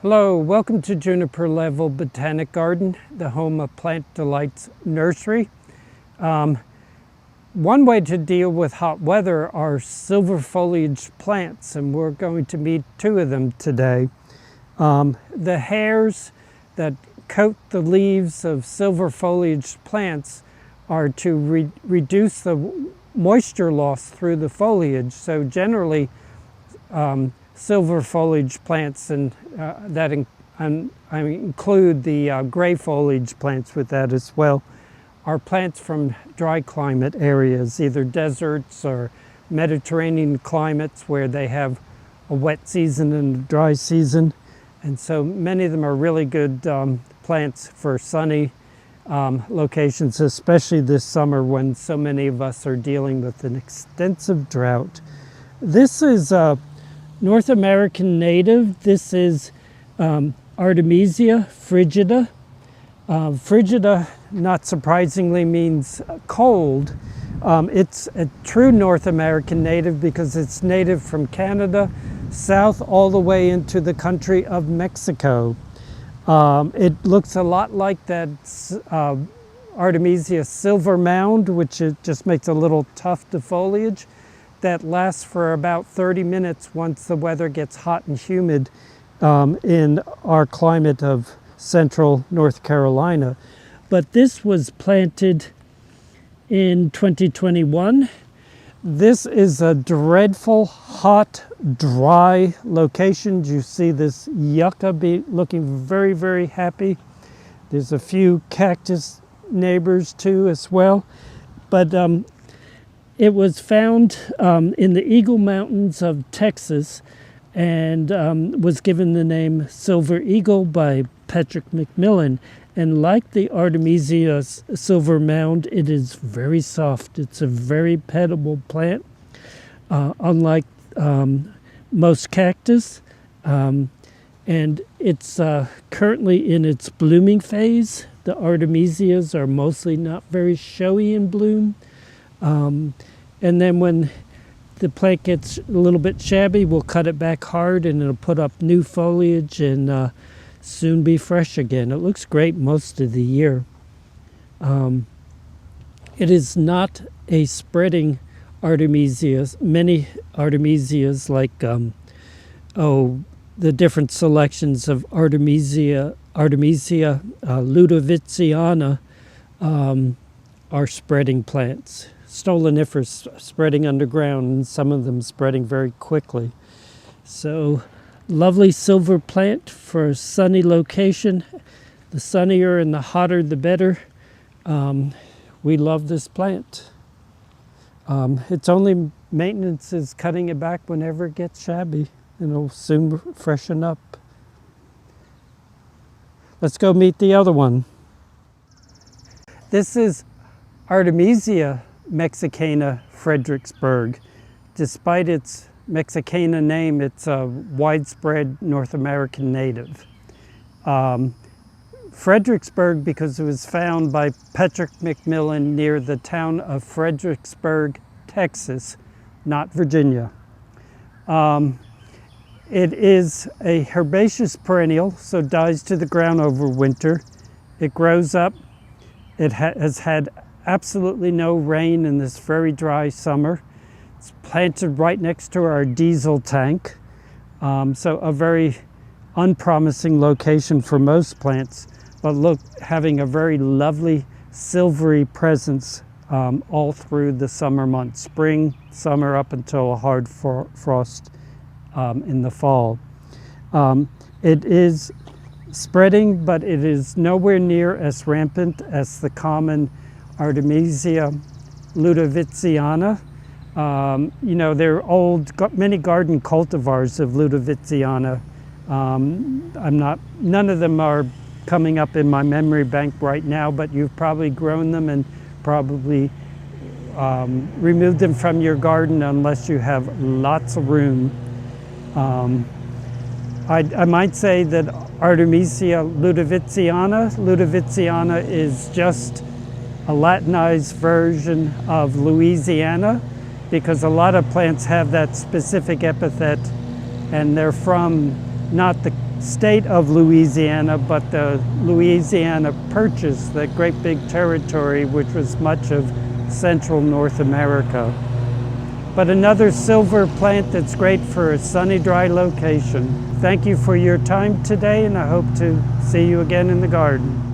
Hello, welcome to Juniper Level Botanic Garden, the home of Plant Delights Nursery. One way to deal with hot weather are silver foliage plants, and we're going to meet two of them today. The hairs that coat the leaves of silver foliage plants are to reduce the moisture loss through the foliage. So generally, silver foliage plants, and I include the gray foliage plants with that as well, are plants from dry climate areas, either deserts or Mediterranean climates where they have a wet season and a dry season. And so many of them are really good plants for sunny locations, especially this summer when so many of us are dealing with an extensive drought. This is North American native. This is Artemisia frigida. Frigida, not surprisingly, means cold. It's a true North American native because it's native from Canada south all the way into the country of Mexico. It looks a lot like that Artemisia Silver Mound, which it just makes a little tuft of foliage that lasts for about 30 minutes once the weather gets hot and humid in our climate of central North Carolina. But this was planted in 2021. This is a dreadful, hot, dry location. You see this yucca looking very, very happy. There's a few cactus neighbors too as well. But it was found in the Eagle Mountains of Texas and was given the name Silver Eagle by Patrick McMillan. And like the Artemisia Silver Mound, it is very soft. It's a very petable plant, unlike most cactus. And it's currently in its blooming phase. The Artemisias are mostly not very showy in bloom. And then when the plant gets a little bit shabby, we'll cut it back hard and it'll put up new foliage and soon be fresh again. It looks great most of the year. It is not a spreading Artemisia. Many Artemisias, like the different selections of Artemisia ludoviciana, are spreading plants. Stoloniferous, spreading underground, and some of them spreading very quickly. So, lovely silver plant for a sunny location. The sunnier and the hotter, the better. We love this plant. Its only maintenance is cutting it back whenever it gets shabby, and it'll soon freshen up. Let's go meet the other one. This is Artemisia mexicana Fredericksburg. Despite its Mexicana name, it's a widespread North American native. Fredericksburg, because it was found by Patrick McMillan near the town of Fredericksburg, Texas, not Virginia. It is a herbaceous perennial, so dies to the ground over winter. It grows up. It has had absolutely no rain in this very dry summer. It's planted right next to our diesel tank, so a very unpromising location for most plants, but look, having a very lovely silvery presence all through the summer months, spring, summer, up until a hard frost in the fall. It is spreading, but it is nowhere near as rampant as the common Artemisia ludoviciana. There are many garden cultivars of ludoviciana. None of them are coming up in my memory bank right now, but you've probably grown them and probably removed them from your garden unless you have lots of room. I might say that Artemisia ludoviciana is just a Latinized version of Louisiana, because a lot of plants have that specific epithet, and they're from not the state of Louisiana, but the Louisiana Purchase, that great big territory which was much of central North America. But another silver plant that's great for a sunny, dry location. Thank you for your time today, and I hope to see you again in the garden.